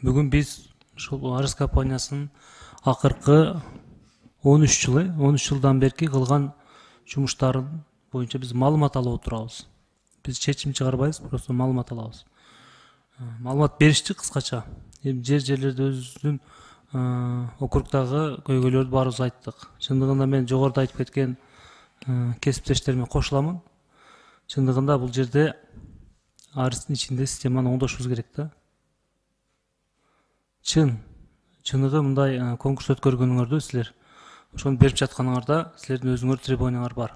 Бүгүн биз ушул Арыс компаниясынын акыркы 13 жылдан берки кылган жумуштарын боюнча биз маалымат алып отурабыз. Биз чечим чыгарбайбыз, просто маалымат алабыз. Маалымат беришти кыскача. Жерлерде өзүбүздүн округдагы көйгөйлөрдү баарыбыз айттык. Чындыгында мен жогоруда айтып кеткен кесиптештериме кошуламын. Чындыгында бул жерде Арыстын ичинде системаны оңдошубуз керек да. Чыныгы мындай конкурс өткөргөнүңөрдө силер ошону берип жатканыңарда силердин өзүңөр требованиялар бар.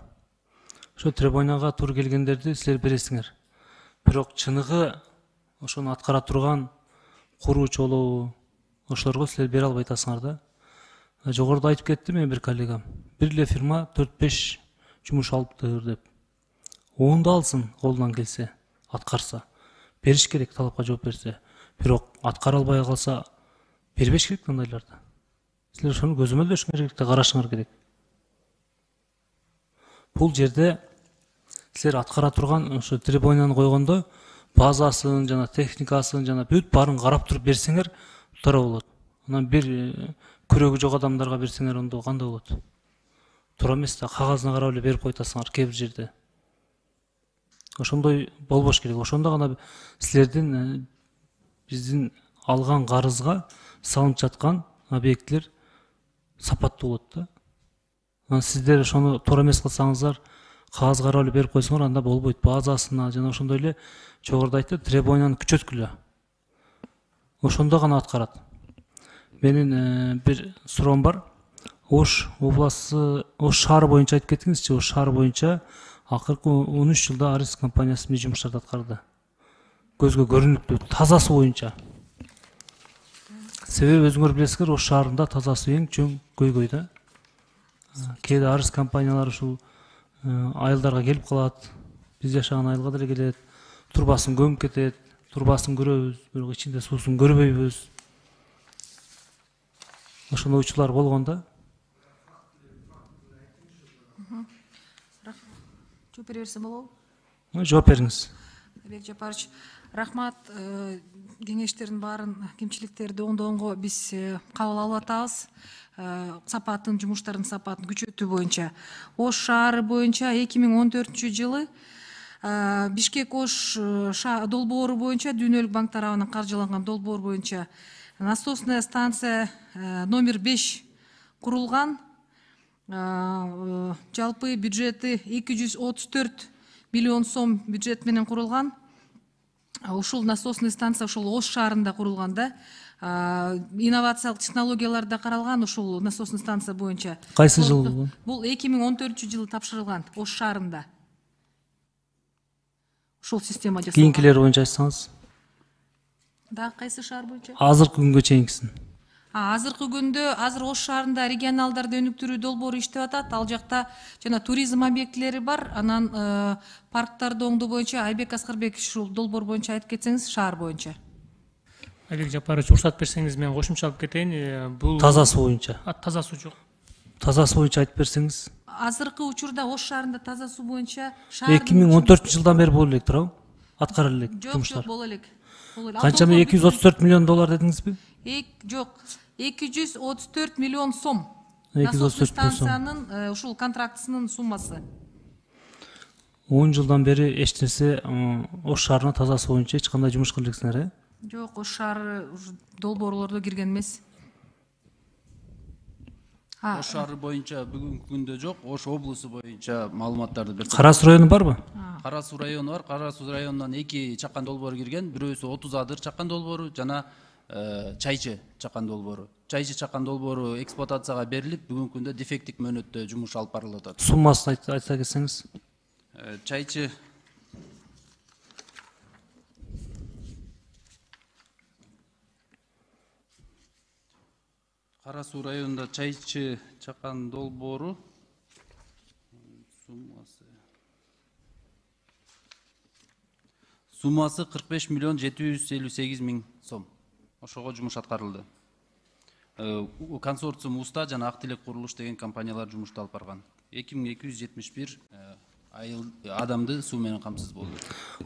Ошо требованияга туура келгендерди силер бересиңер. Бирок чыныгы ошону аткара турган куруучу болобу, ошолорго силер бере албай атасыңар да. Жогоруда айтып кетти менин бир коллегам. Бир эле фирма 4-5 жумуш алыптыр деп. Оонду алсын, колунан келсе, аткарса. Бериш керек, талапка жооп берсе. Бирок аткара албай калса, бербеш керек мындайларды. Силер ошону көзөмөлдөшүңөр керек да, карашыңар керек. Бул жерде силер аткара турган ошо требованияны койгондо базасын, жана техникасын, жана бүт баарын карап туруп берсеңер, туура болот. Анан бир күрөгү жок адамдарга берсеңер, ондо кандай болот? Туура эмес да, кагазына карап эле берип койтасыңар кээ бир жерде. Ошондой болбош керек. Ошондо гана силердин биздин алган карызга салынып жаткан объекттер сапаттуу болот да. Анан сиздер ошону туура эмес кылсаңыздар, кагаз карап эле берип койсоңор, анда болбойт. Базасына жана ошондой эле жогоруда айтты, требованияны күчөткүлө. Ошондо гана аткарат. Менин бир суроом бар. Ош областы, Ош шаары боюнча айтып кеттиңизчи, Ош шаары боюнча акыркы 13 жылда Арыс компаниясы эмне жумуштарды аткарды? Көзгө көрүнүктүү, тазасы боюнча. Себеби өзүңөр билесиңер, Ош шаарында тазасы эң чоң көйгөй да. Кээде Арыс компаниялар ушул айылдарга келип калат, биз жашаган айылга деле келет, турбасын көмүп кетет, турбасын көрөбүз, бирок ичинде суусун көрбөйбүз. Ошондой учурлар болгон да. Жооп бере берсем болобу? Жооп бериңиз. Олег Жапарович, рахмат. Кеңештердин баарын, кемчиликтерди оңдоого биз кабыл алып атабыз. Сапатын, жумуштардын сапатын күчөтүү боюнча. Ош шаары боюнча 2014 жылы Бишкек Ош долбоору боюнча, Дүйнөлүк банк тарабынан каржыланган долбоор боюнча насосная станция номер 5 курулган. Жалпы бюджети 234 миллион сом бюджет менен курулган. Ушул насосный станция ушул Ош шаарында курулган да. Инновациялык технологияларда каралган ушул насосный станция боюнча. Кайсы жыл болгон? Бул 2014 жылы тапшырылган Ош шаарында. Ушул система жасалган. Кийинкилер боюнча айтсаңыз. Да, кайсы шаар боюнча? Азыркы күнгө чейинкисин. Азыркы күндө азыр Ош шаарында регионалдарды өнүктүрүү долбоору иштеп атат. Ал жакта жана туризм объектилери бар. Анан парктарды оңдоо боюнча Айбек Аскарбек ушул долбоор боюнча айтып кетсеңиз, шаар боюнча. Олег Жапарович, уруксат берсеңиз мен кошумча алып кетейин. Бул Тазасы боюнча. таза суу жок. Тазасы боюнча айтып берсеңиз. Азыркы учурда Ош шаарында таза суу боюнча 2014 жылдан бери боло элек туурабы? Аткара элек жумуштар. Жок, боло элек. Канча $234 миллион дедиңизби? Жок, 234 миллион сом. 234 насосный сом. станциянын ушул контрактысынын суммасы. 10 жылдан бери эч нерсе Ош шаарына тазасы боюнча эч кандай жумуш кыла элексиңер, э? Жок, Ош шаары долбоорлордо кирген эмес. Ош шаары боюнча бүгүнкү күндө жок, Ош облусу боюнча маалыматтарды берсек. Кара Суу району барбы? Кара Суу району бар. Кара Суу районунан 2 чакан долбоор кирген, бирөөсү 30 адыр чакан долбоору жана Чайчы чакан долбоору. Чайчы чакан долбоору эксплуатацияга берилип, бүгүнкү күндө дефектик мөөнөттө жумуш алып барылып атат. Суммасын айта кетсеңиз. Чайчы Кара Суу районунда Чайчы чакан долбоору суммасы 45 миллион 758 миң сом. Ошого жумуш аткарылды. Консорциум Уста жана Ак Тилек курулуш деген компаниялар жумушту алып барган. 2271 адамды суу менен камсыз болду.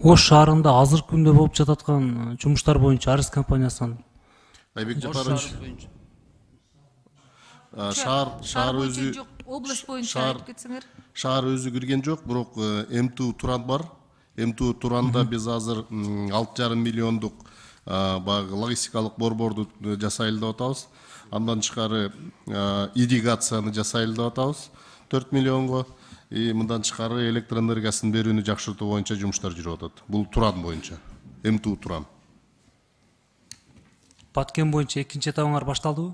Ош шаарында азыркы күндө болуп жататкан жумуштар боюнча Арыс компаниясынын Айбек Ош Жапарович, шаары боюнча. шаар боюнча өзү жок, область боюнча шаар- айтып кетсеңер. шаар өзү кирген жок, бирок МТУ Туран бар. МТУ Туранда биз азыр 6,5 миллиондук баягы логистикалык борборду жасайлы деп атабыз. Андан тышкары ирригацияны жасайлы деп атабыз 4 миллионго. Мындан тышкары электр энергиясын берүүнү жакшыртуу боюнча жумуштар жүрүп атат. Бул Туран боюнча. МТУ Туран. Баткен боюнча экинчи этабыңар башталдыбы?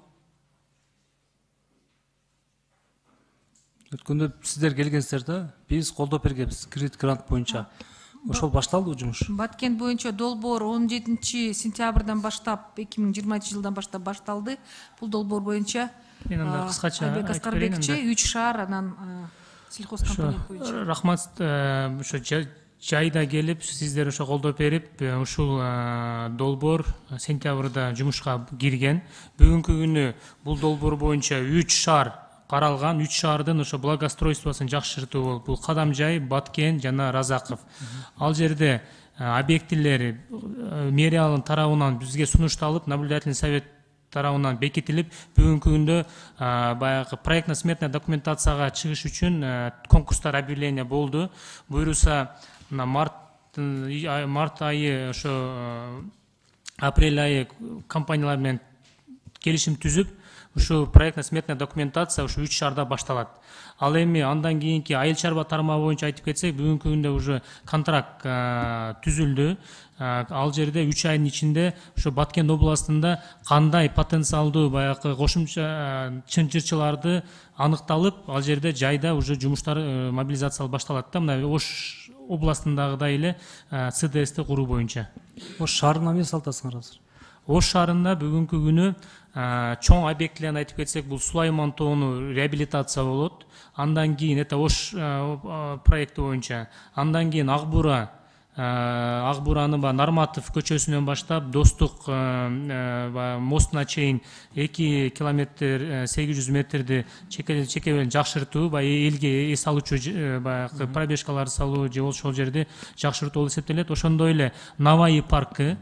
Өткөндө сиздер келгенсиздер да, биз колдоп бергенбиз кредит грант боюнча. Ошол башталдыбы жумуш? Баткен боюнча долбоор 17 сентябрдан баштап 2020 жылдан баштап башталды. Бул долбоор боюнча Мен анда кыскача Айбек айтып берейин Аскарбекчи анда. 3 шаар, анан сельхозкомпания боюнча. Рахмат, ошо жайда келип сиздер ошо колдоп берип, ушул долбоор сентябрда жумушка кирген. Бүгүнкү күнү бул долбоор боюнча 3 шаар каралган. 3 шаардын ошо благоустройствосун жакшыртуу болуп, бул Кадамжай, Баткен жана Разаков. Ал жерде объектилер мэриянын тарабынан бизге сунушталып, наблюдательный совет тарабынан бекитилип, бүгүнкү күндө баягы проектно-сметная документацияга чыгыш үчүн конкурстар объявление болду. Буюрса март айы ошо апрель айы компаниялар менен келишим түзүп, ушу проектно-сметная документация ушу 3 шаарда башталат. Ал эми андан кийинки айыл чарба тармагы боюнча айтып кетсек, бүгүнкү күндө уже контракт түзүлдү. Ал жерде 3 айдын ичинде ушу Баткен областында кандай потенциалдуу баягы кошумча чынчырчыларды аныкталып, ал жерде жайда уже жумуштар мобилизациялап башталат да, мына Ош областындагыдай эле ЦДСти куруу боюнча. Ош шаарына эмне салтасыңар азыр? Ош шаарында бүгүнкү күнү чоң объектилерин айтып кетсек, бул Сулайман тоону реабилитация болот. Андан кийин это Ош проекти боюнча. Андан кийин Акбураны Нарматов көчөсүнөн баштап Достук мостуна чейин 2 километр 800 метрди чекебелин жакшыртуу, элге эс алуучу баягы пробежкаларды салуу же ошол жерди жакшыртуу болуп эсептелет. Ошондой эле Наваи паркы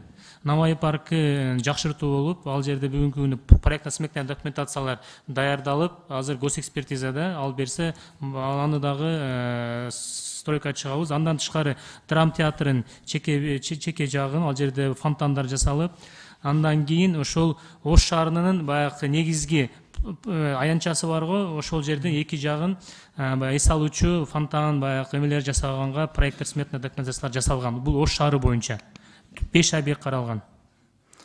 жакшыртуу болуп, ал жерде бүгүнкү күнү проектно-сметная документациялар даярдалып, азыр госэкспертизада ал берсе, аны дагы стройка чыгабыз. Андан тышкары драм театрын чеке жагын, ал жерде фонтандар жасалып, андан кийин ошол Ош шаарынын баягы негизги аянтчасы барго, ошол жердин эки жагын эс алуучу фонтан баягы эмелер жасаганга проектно-сметная документациялар жасалган. Бул Ош шаары боюнча 5 объект каралган.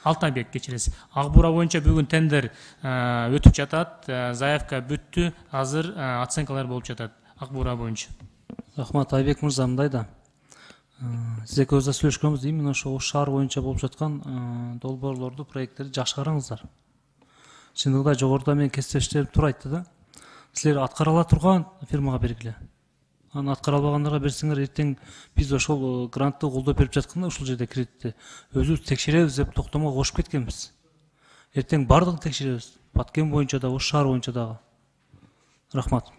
6 объект кечиресиз. Акбура боюнча бүгүн тендер өтүп жатат, заявка бүттү, азыр оценкалар болуп жатат Акбура боюнча. Рахмат, Айбек мырза, мындай да. Сиз экөөбүз да сүйлөшкөнбүз, именно ошо Ош шаар боюнча болуп жаткан долбоорлорду, проекттерди жакшы караңыздар. Чындыгында жогоруда менин кесиптештерим туура айтты да. Силер аткарыла турган фирмага бергиле. Аны аткара албагандарга берсеңер, эртең биз ошол грантты колдоп берип жатканда ушул жерде кредитти өзүбүз текшеребиз деп токтомго кошуп кеткенбиз. Эртең бардыгын текшеребиз. Баткен боюнча да, Ош шаар боюнча дагы. Рахмат.